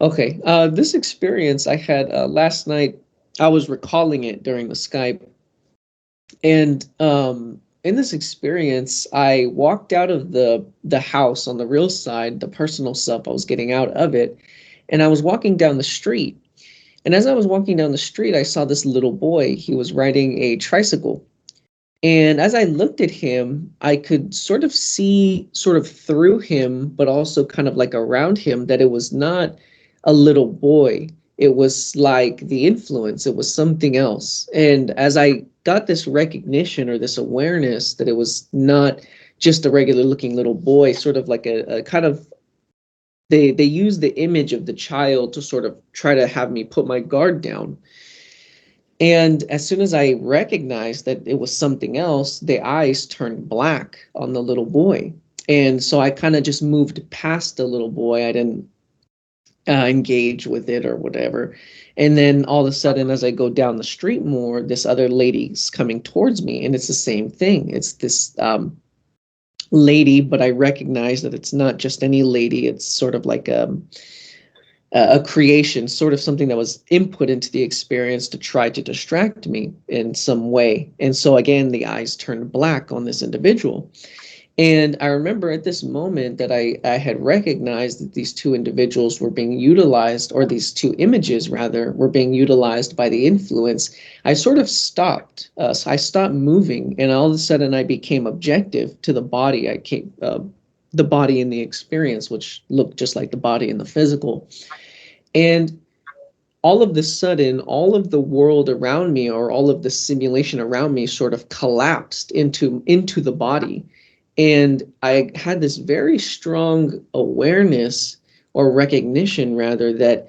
Okay. This experience I had last night, I was recalling it during the Skype. And in this experience, I walked out of the house on the real side, the personal stuff I was getting out of it, and I was walking down the street. And as I was walking down the street, I saw this little boy. He was riding a tricycle. And as I looked at him, I could sort of see sort of through him, but also kind of like around him, that it was not a little boy. It was like the influence, it was something else. And as I got this recognition or this awareness that it was not just a regular looking little boy, sort of like a kind of, they use the image of the child to sort of try to have me put my guard down. And as soon as I recognized that it was something else, the eyes turned black on the little boy. And so I kind of just moved past the little boy. I didn't engage with it or whatever. And then all of a sudden, as I go down the street more, this other lady's coming towards me, and it's the same thing. It's this lady, but I recognize that it's not just any lady. It's sort of like a creation, sort of something that was input into the experience to try to distract me in some way. And so again, the eyes turned black on this individual. And I remember at this moment that I had recognized that these two individuals were being utilized, or these two images rather, were being utilized by the influence. I sort of stopped. So I stopped moving, and all of a sudden I became objective to the body. I came, the body in the experience, which looked just like the body in the physical. And all of the sudden, all of the world around me, or all of the simulation around me, sort of collapsed into the body. And I had this very strong awareness, or recognition rather, that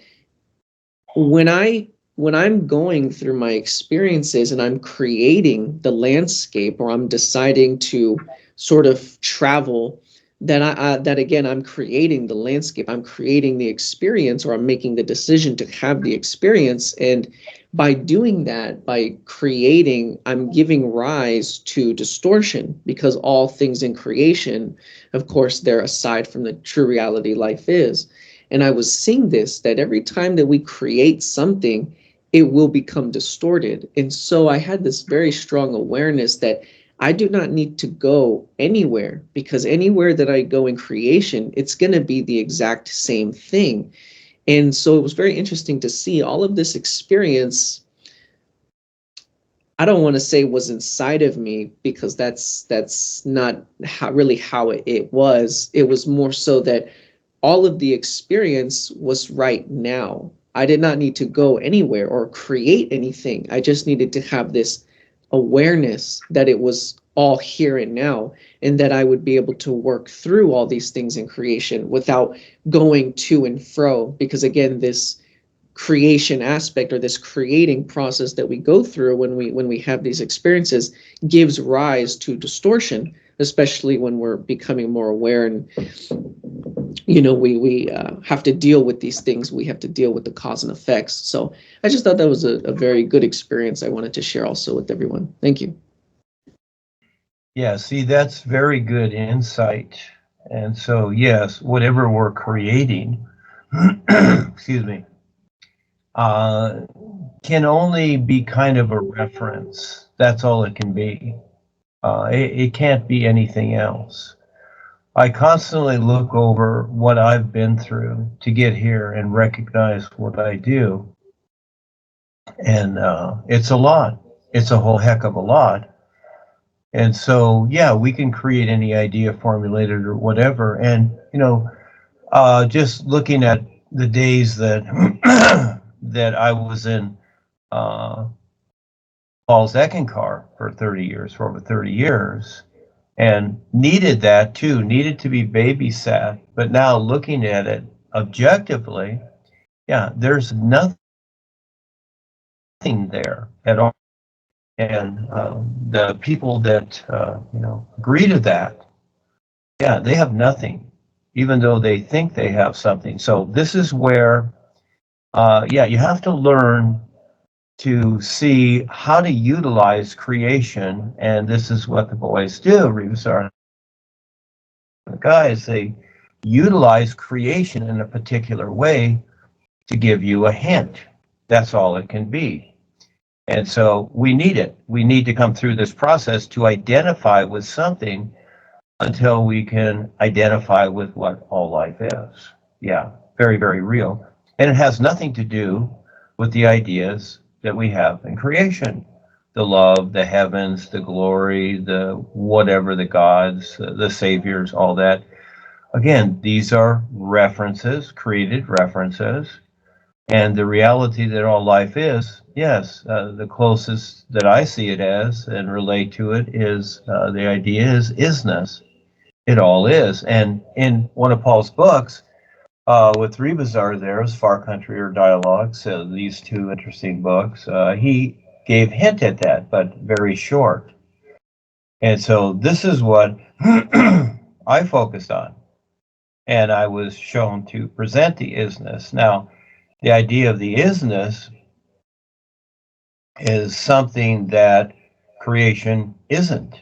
when I'm going through my experiences and I'm creating the landscape, or I'm deciding to sort of travel, that again, I'm creating the landscape, I'm creating the experience, or I'm making the decision to have the experience. And by doing that, by creating, I'm giving rise to distortion, because all things in creation, of course, they're aside from the true reality life is. And I was seeing this, that every time that we create something, it will become distorted. And so I had this very strong awareness that I do not need to go anywhere, because anywhere that I go in creation, it's going to be the exact same thing. And so it was very interesting to see all of this experience. I don't want to say was inside of me, because that's not really how it was. It was more so that all of the experience was right now. I did not need to go anywhere or create anything. I just needed to have this awareness that it was all here and now, and that I would be able to work through all these things in creation without going to and fro. Because again, this creation aspect, or this creating process that we go through when we have these experiences, gives rise to distortion, especially when we're becoming more aware. And we have to deal with these things. We have to deal with the cause and effects. So I just thought that was a very good experience I wanted to share also with everyone. Thank you. Yeah, see, that's very good insight. And so, yes, whatever we're creating, excuse me, can only be kind of a reference. That's all it can be. It can't be anything else. I constantly look over what I've been through to get here and recognize what I do. And it's a lot. It's a whole heck of a lot. And so, yeah, we can create any idea, formulate it, or whatever. And, just looking at the days that that I was in Paul's Eckankar for 30 years, for over 30 years, and needed that too, needed to be babysat. But now looking at it objectively, yeah, there's nothing there at all. And the people that, agree to that, yeah, they have nothing, even though they think they have something. So this is where, you have to learn to see how to utilize creation. And this is what the boys do, Rebus, the guys, they utilize creation in a particular way to give you a hint. That's all it can be. And so we need it. We need to come through this process to identify with something until we can identify with what all life is. Yeah, very, very real. And it has nothing to do with the ideas that we have in creation. The love, the heavens, the glory, the whatever, the gods, the saviors, all that. Again, these are references, created references. And the reality that all life is, yes, the closest that I see it as and relate to it is the idea is isness. It all is. And in one of Paul's books, with Rebazar there, is Far Country or Dialogues, these two interesting books, he gave hint at that, but very short. And so this is what I focused on. And I was shown to present the isness. Now, the idea of the isness is something that creation isn't.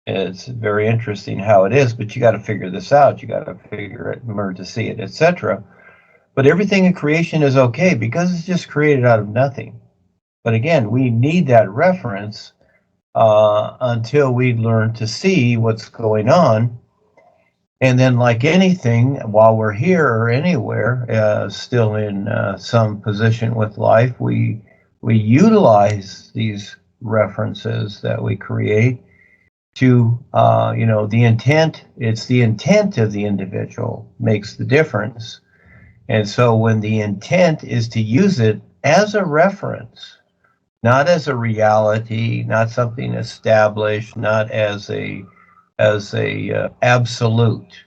It's very interesting how it is, but you got to figure this out. You got to figure it, learn to see it, etc. But everything in creation is okay because it's just created out of nothing. But again, we need that reference until we learn to see what's going on. And then, like anything, while we're here or anywhere, still in some position with life, we utilize these references that we create to, the intent. It's the intent of the individual makes the difference. And so when the intent is to use it as a reference, not as a reality, not something established, not as a absolute.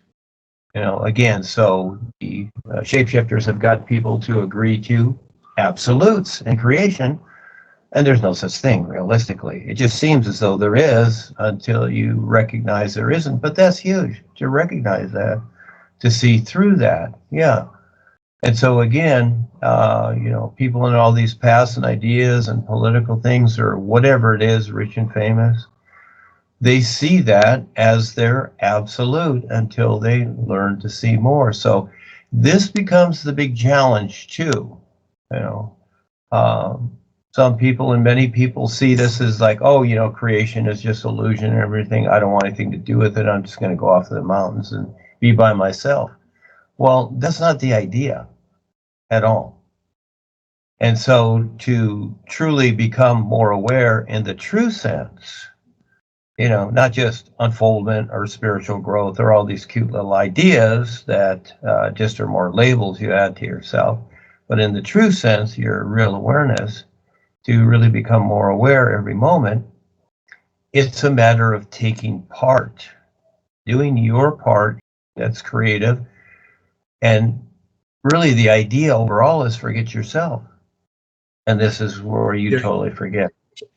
Again, so the shapeshifters have got people to agree to absolutes in creation, and there's no such thing realistically. It just seems as though there is until you recognize there isn't. But that's huge to recognize that, to see through that. Yeah. And so again, people in all these paths and ideas and political things or whatever it is, rich and famous, they see that as their absolute until they learn to see more. So this becomes the big challenge too. Some people and many people see this as like, creation is just illusion and everything. I don't want anything to do with it. I'm just going to go off to the mountains and be by myself. Well, that's not the idea at all. And so to truly become more aware in the true sense, not just unfoldment or spiritual growth or all these cute little ideas that just are more labels you add to yourself, but in the true sense, your real awareness, to really become more aware every moment, it's a matter of taking part, doing your part that's creative. And really the idea overall is forget yourself. And this is where you totally forget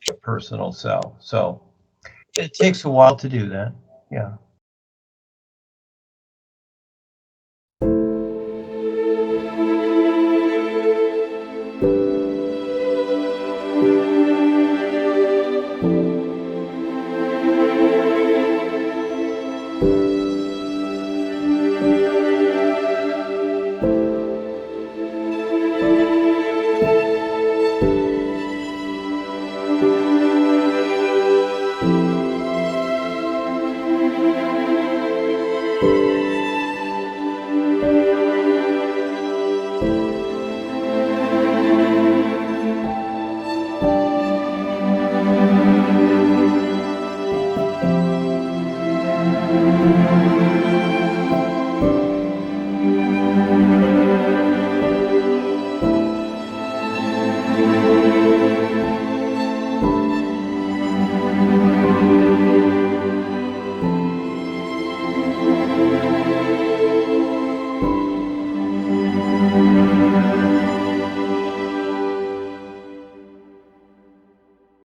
your personal self. So it takes a while to do that. Yeah.